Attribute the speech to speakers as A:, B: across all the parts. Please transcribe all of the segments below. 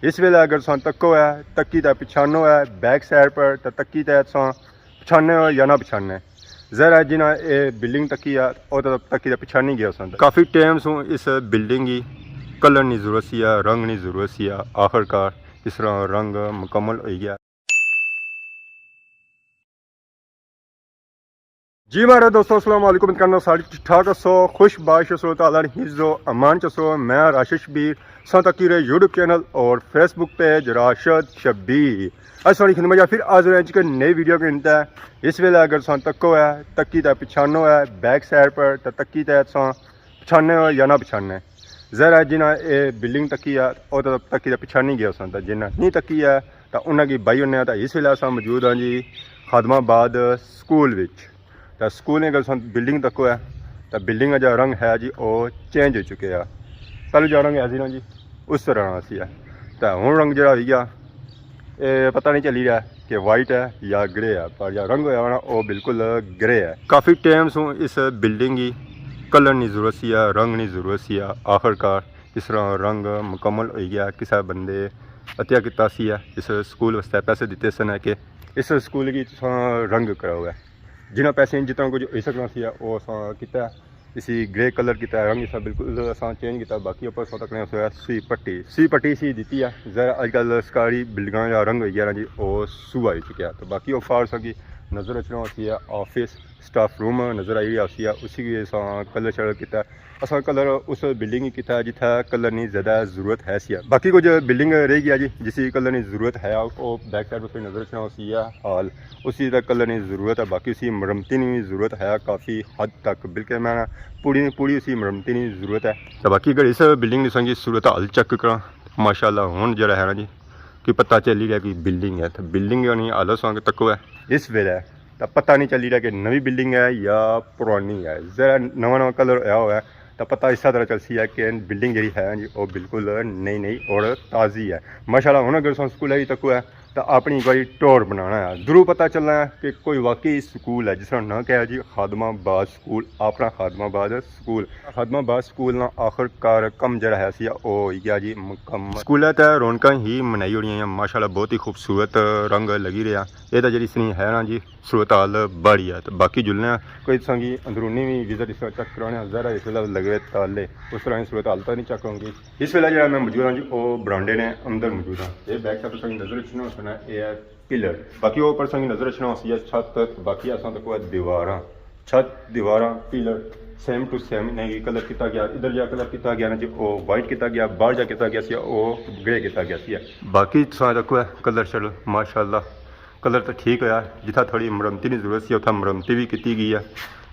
A: इस वेले अगर तुम तको है तक्की तो पछानो है बैक साइड पर तो तक्की तो तुम पछाने हो या ना पछाने जरा जिन्हें ये बिल्डिंग तक्की है वो तो तक्की तो पछानी गया सन काफ़ी टाइम सो इस बिल्डिंग की कलर की जरूरत सी है रंग की जरूरत सी है आखिरकार इस तरह रंग मुकम्मल हो गया। जी मेरे दोस्तों अस्सलाम वालेकुम करना सारी ठीक ठाक सो खुश बाश सो ताला हिज़्ज़ो अमान चसो मैं राशिश बीर तकी रे यूट्यूब चैनल और फेसबुक पेज राशिद शब्बीर आज सारी खिदमत या फिर आज के नई वीडियो के इंत है। इस वेले अगर तुम तको है तक्की तो पछानो है बैक साइड पर तो तक्की तो तुम पछाने हो या ना पछाने जरा जिन्हें ये बिल्डिंग तक्की है वो तो तक्की तो पछानी गया सन जिन्हें नहीं तक्की है तो उन्होंने बाई होने तो इस वेले अस मौजूद हाँ जी खादमाबाद स्कूल विच तो स्कूल ने अगर बिल्डिंग तको है तो बिल्डिंग का जो रंग है जी वो चेंज हो चुके हैं। पहले जो रंग है सी ना जी उस तरह सी है तो हूँ रंग जो गया ये पता नहीं चली रहा कि वाइट है या ग्रे है पर जो रंग होया ना वो बिल्कुल ग्रे है। काफ़ी टाइम सो इस बिल्डिंग की कलर की जरूरत सी है रंग की जरूरत सी है आखिरकार इस तरह रंग मुकम्मल हो गया। किसी बंदे हत्या किया सी है इस स्कूल वास्ते पैसे दिते सन कि इस स्कूल की रंग कराओ है जिन्हें पैसे जितना कुछ हो सकना सी वो किया इसी ग्रे कलर किया रंग इस बिल्कुल अस चेंज किया। बाकी उपर सौ तक सी पट्टी सी दी है जरा अजकल सरकारी बिल्डिंग का रंग हो गया ना जी वो सूह आ चुका है। तो बाकी फार की नज़र रचना सी ऑफिस स्टाफ रूम नज़र आई रहा उसी कलर शलर किया अस कलर उस बिल्डिंग की किया जिथे कलर की ज़्यादा जरूरत है सी। बाकी कुछ बिल्डिंग रह गया जी जिस कलर की जरूरत है वो बैक साइड पर नज़र रचना सी हाल उसी का कलर की जरूरत है। बाकी उसी मरम्मती की जरूरत है काफ़ी हद तक बिल्कुल मैं पूरी उसी मरम्मती की जरूरत है। तो बाकी अगर इस बिल्डिंग की संगी सूरत हाल चेक करा माशाल्लाह हूँ जरा है ना जी कि पता चली रहा कि बिल्डिंग है तो बिल्डिंग नहीं हालो संग तको है इस वेले तो पता नहीं चली रहा कि नवी बिल्डिंग है या पुरानी है। जरा नवा कलर आया हुआ है तो पता इस तरह चल सी है कि बिल्डिंग जी है जी वो बिल्कुल नई और ताज़ी है माशाल्लाह। हुण अगर स्कूल है तको है तो अपनी कोई टूर बनाना है जरूर पता चलना है कि कोई वाकई स्कूल है जिसका ना क्या है जी खादमाबाद स्कूल अपना खादमाबाद स्कूल ना आखिरकार कम जरा है सी वो हो गया जी मुकम्मल। स्कूल तो रौनक ही मनाई होनी है माशाल्लाह बहुत ही खूबसूरत रंग लगी रहा ये तो जी इसनी है ना जी सूरत हाल बड़ी है। तो बाकी जुलने कोई संगी अंदरूनी भी विजिट इस चेक कराने जरा इस वे लगे ताले उस तरह सूरत हाल तो नहीं चेक होंगी। इस वे जो मैं मौजूद हाँ जी वो बरांडे ने अंदर मौजूद हाँ ये बैक साइड संगी नजर रचना होना ये है पिलर बाकी वो पर संगी नजर रचना होती है छत बाकी असा तक दीवार छत दीवार पिलर सेम टू सेम नहीं कलर किया गया इधर जा कलर किया गया ना जी वो वाइट किया गया बाहर जा किया गया वो ग्रे किया गया सी। बाकी देखो है कलर शल माशाल्लाह कलर तो ठीक होया जिथा थोड़ी मरम्मती की जरूरत सी उतना मरम्मती भी की गई है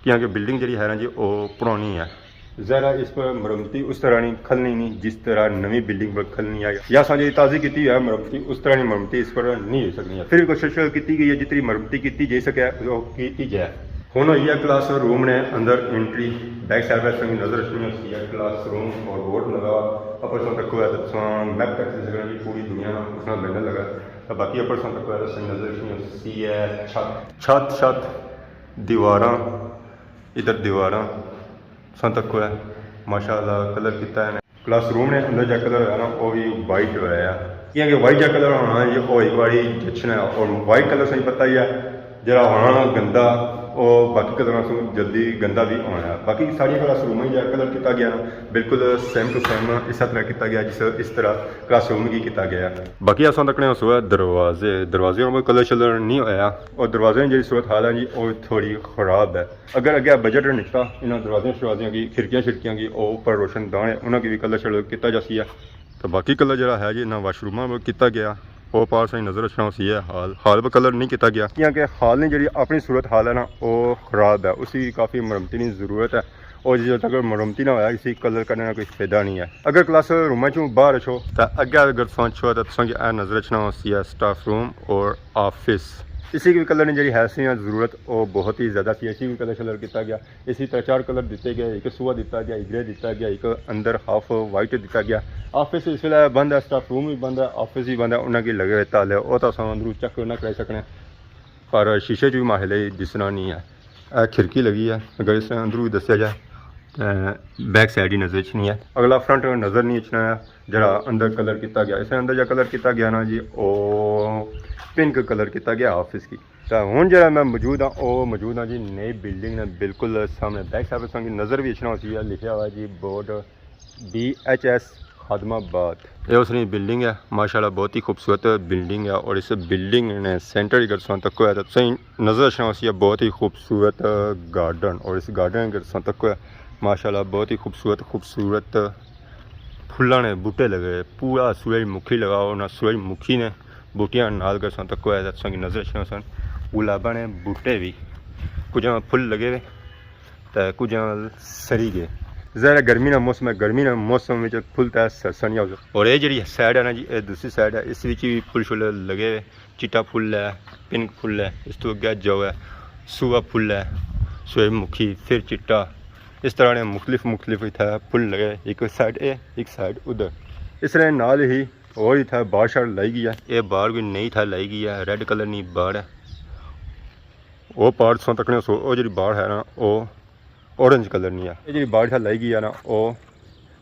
A: क्योंकि बिल्डिंग जी है ना जी वो पुरानी है ज़रा इस पर मरम्मती उस तरह नहीं खलनी नहीं जिस तरह नवी बिल्डिंग पर खलनी है या साझी ताज़ी की है मरम्मती उस तरह की मरम्मती इस पर नहीं हो सकती है। फिर कोशिश की गई है जितनी मरम्मती की जा सके की जाए। हुण हुई है क्लास रूम ने अंदर एंट्री बैक साइड पर संगी नजर रखनी होती है क्लास रूम और बोर्ड लगा अपर सौ तक मैप कर सकते जी पूरी दुनिया उसमें मिलने लगा। तो बाकी अपर सौ तक नजर रखनी होती है छत छत दीवार इधर दीवार तक है माशाल्लाह कलर किया है। क्लास रूम ने अंदर जो कलर है ना वो भी वाइट होया क्योंकि वाइट जो कलर होना जी वो एक बार जचना है और वाइट कलर सही पता ही है जरा होना गंदा वो बाकी कलर से जल्दी गंदा भी होना है। बाकी सारी क्लास रूम जो कलर किया गया ना बिल्कुल सेम टू सेम इस तरह किया गया जिस इस तरह क्लास रूम की किया गया। बाकी अस तकने उस दरवाजे में कलर शलर नहीं होया और दरवाजे की जी सूरत हाल है जी वो थोड़ी ख़राब है। अगर अगे बजट निकला इन दरवाजे शरवाजियों की खिड़कियाँ की ऊपर रोशनदान है उन्होंने भी कलर शलर किया जा सी है। तो बाकी कलर जरा है जी इन्होंने वाशरूम में किया गया वो पार सही नज़र रखना सी है हाल पर कलर नहीं किया गया क्योंकि हाल ने जी अपनी सूरत हाल है ना वो ख़राब है उसी काफ़ी मरम्मती की जरूरत है और जो तक मरम्मती ना होया इसी कलर करने का कोई फायदा नहीं है। अगर क्लास रूम चो बाहर छो तो अगे अगर छो तो नज़र रखना सी है स्टाफ रूम और ऑफिस इसी की कलर की जी है सी जरूरत वो बहुत ही ज़्यादा सी इसी भी कलर शलर किया गया इसी तरह 4 कलर दिते गए एक सूहा दिता गया एक ग्रे दिता गया एक अंदर हाफ वाइट दिता गया। ऑफिस इस वे बंद है स्टाफ रूम भी बंद है ऑफिस भी बंद है उन्होंने लगे हुए ताले वो तो अंदरू चेक ना कराई सकने पर शीशे च भी माहले दिसना नहीं है। खिड़की लगी है अगर इस अंदरू भी दसिया जाए बैक साइड ही नज़र च नहीं है, अगला फ्रंट नज़र नहीं अचना है। जरा अंदर कलर किया गया, इस अंदर जो कलर किया गया ना जी वो पिंक कलर किया गया ऑफिस की। तो हूँ जरा मैं मौजूद हाँ वो मौजूद हाँ जी नई बिल्डिंग ने बिल्कुल सामने बैक साइड संग नज़र भी अचना होती है, लिखा हुआ है जी बोर्ड BHS खादमाबाद। ये उसकी बिल्डिंग है माशाल्लाह, बहुत ही खूबसूरत बिल्डिंग है। और इस बिल्डिंग ने सेंटर अगर तक है तो सही नज़र अचना होती है, बहुत ही खूबसूरत गार्डन। और इस गार्डन अगर तक है माशाल्लाह बहुत ही खूबसूरत फुल्लां ने बूटे लगे, पूरा सूरजमुखी लगा और ना सूरजमुखी ने बूटियां नाल कर तक है संग नज़र अचना सन। गुलाबा ने बूटे भी कुछ फुल लगे हुए तो कुछ सरी गए। ज़रा गर्मी का मौसम है, गर्मी के मौसम में फुल सरसनिया। और ये जी साइड है ना जी ये दूसरी साइड है, इस भी फुल शुल लगे हुए, चिट्टा फुल है, पिंक फुल है, इस तो अगे जो है सूआ फुल है, सूरजमुखी फिर चिट्टा, इस तरह ने मुख्तलिफ इतना फुल लगे, एक साइड ए एक साइड उधर। इस तरह नाल ही और इतना बाढ़ शाड़ लाई गई है, ये बाढ़ कोई नई था लाई गई है, रेड कलर नहीं बाढ़ है। वो पार्ट सो तकने सो वो जी बाढ़ है ना वो ऑरेंज कलर नहीं है, ये जी बाढ़ था लाई गई है ना वो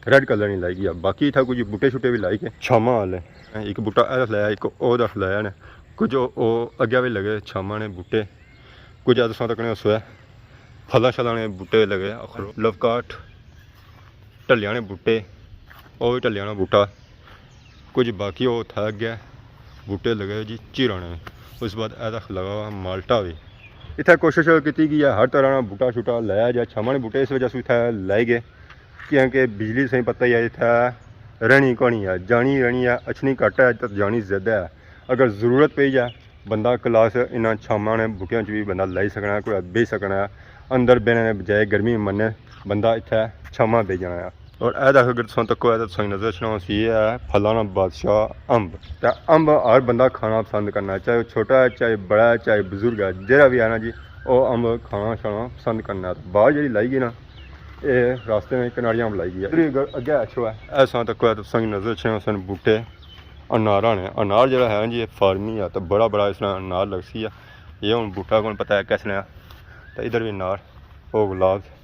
A: रेड कलर नहीं लाई गई है। बाकी था कुछ बूटे छुटे भी लाई के छामा वाले, एक बूटा ऐसा लाया एक ओदा लाया ने, कुछ वो अगे भी लगे छामा ने बूटे, कुछ सो तकने सोया फला शला ने बूटे लगे, अखरो लवकाट ढलिया ने बूटे, वो भी ढलिया बूटा, कुछ बाकी वो था गया बूटे लगे जी चीरा ने। उस बाद ऐसा लगा हुआ माल्टा भी इतना कोशिश की गई है, हर तरह का बूटा शूटा लाया जाए, छामा बूटे इस वजह से इतना लाए गए क्योंकि बिजली सही पता ही है इतना रहनी कौनी है, जानी रहनी है, अछनी घट है तो जानी ज़्यादा है। अगर ज़रूरत पई जाए बंदा क्लास इन्होंने छामा ने बूटियां भी बंदा लाई सकना है, कोई बेच सकना है, अंदर बहने ने बजाय गर्मी मन्ने बंदा इतना छामा बे जाना है। और ऐसा अगर तुम तक है तो सही नज़र अचना है फलाना बादशाह अम्ब। तो अम्ब हर बंदा खाना पसंद करना है, चाहे वो छोटा है चाहे बड़ा है चाहे बुजुर्ग है, जरा भी है ना जी वो अम्ब खाना शाना पसंद करना है। तो बाहर जी लाई गई ना ये रास्ते में कनारियां लाई गई है, अगे अच्छो है ऐसा तक है तो सही नज़र अचना सन बूटे अनारा ने। अनार जो है जी फार्मी है तो बड़ा इसमें अनार लगती है, ये हूँ बूटा कौन पता है कैसे। तो इधर भी अनार वो गुलाब है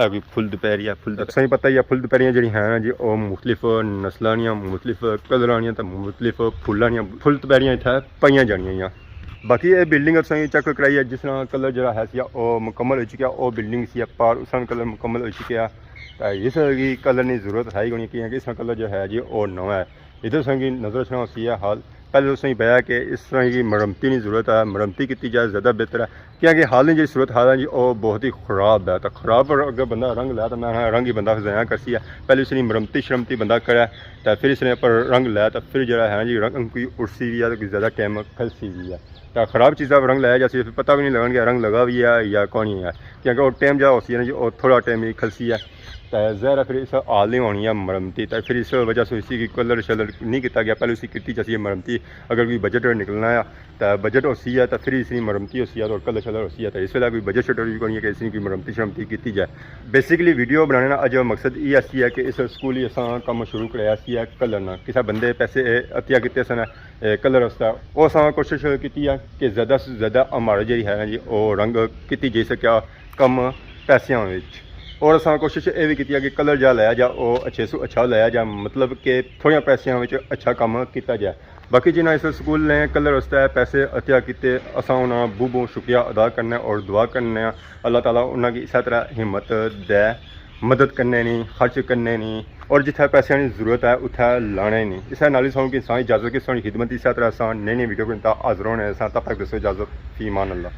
A: कोई फुल दोपहरिया फुल सही पता ही है। फुल दोपहरियां जी है ना जी वो मुख्तलिफ नस्लों दियां मुख्तलिफ कलर दियां तो मुख्तलिफ फुल्लां दियां फुल दोपहरियां इत्थै पाइयां जानियां। बाकी ये बिल्डिंग सही चेक कराई है, जिस तरह कलर जो है वो मुकम्मल हो चुका, वो बिल्डिंग सी पार उस कलर मुकम्मल हो चुका। तो इस कलर की जरूरत है ही नहीं क्योंकि इस कलर जो है जी वो नवा है। इधर संगी नज़र रखना होती है हाल पहले तो सही पाया कि इस तरह की मरम्मती की जरूरत है, मरम्मती की जाए ज़्यादा बेहतर है क्योंकि हाल ही जी सूरत हाल है जी वो बहुत ही ख़राब है। तो ख़राब पर अगर बंदा रंग लाया तो मैं रंग ही बंदा ज़ाया करसी है, पहले इसकी मरम्मती शरमती बंदा करे तो फिर इसने पर रंग लाया तो फिर जो है जी रंग कोई उड़सी भी है तो ज़्यादा टाइम खलसी भी है। तो ख़राब चीज़ा पर रंग लाया जैसे फिर पता भी नहीं लगन कि रंग लगा भी है या कौन ही है क्योंकि वो टाइम जो होती है ना जी वो थोड़ा टाइम ही खलसी है। तो ज़ाहिर फिर इस हाल नहीं होनी है मरम्मती, तो फिर इस वजह से इसी की कलर शलर नहीं किया गया, पहले उसी की चाहिए मरम्मती। अगर कोई बजट निकलना है तो बजट होती है तो फिर इसकी मरम्मती होती है और कलर शलर होती है। तो इस वेला कोई बजट शटर भी कोई है कि इसकी कोई मरम्मती शरम्मती की जाए। बेसिकली वीडियो बनाने का अज मकसद ये ऐसी है कि इस स्कूल ही असा काम शुरू कराया कलर ना किसी बंदे पैसे अतिया किए सन कलर वास्ते, वो असा कोशिश की है कि ज़्यादा से ज़्यादा हमारा जी है जी वो रंग की जा सकिया कम पैसों में। और असा कोशिश ये भी की कि कलर जहाँ लाया जा वो अच्छे से अच्छा लाया जा, मतलब कि थोड़े पैसों में अच्छा काम किया जाए। बाकी जिन्हें इस स्कूल ने कलर वास्ते पैसे अतिया किए असा उन्होंने बहुत बहुत शुक्रिया अदा करना और दुआ करने अल्लाह ताला उन्होंने इस तरह हिम्मत दे, मदद करने नहीं खर्च करने नहीं और जिथे पैसों की जरूरत है उत्थे लाने नहीं। इस नाल ही कि इजाजत की सोनी खिदमत इस तरह नई वीडियो को हाजिर होने तब तक दसो इजाजत फी मान अल्लाह।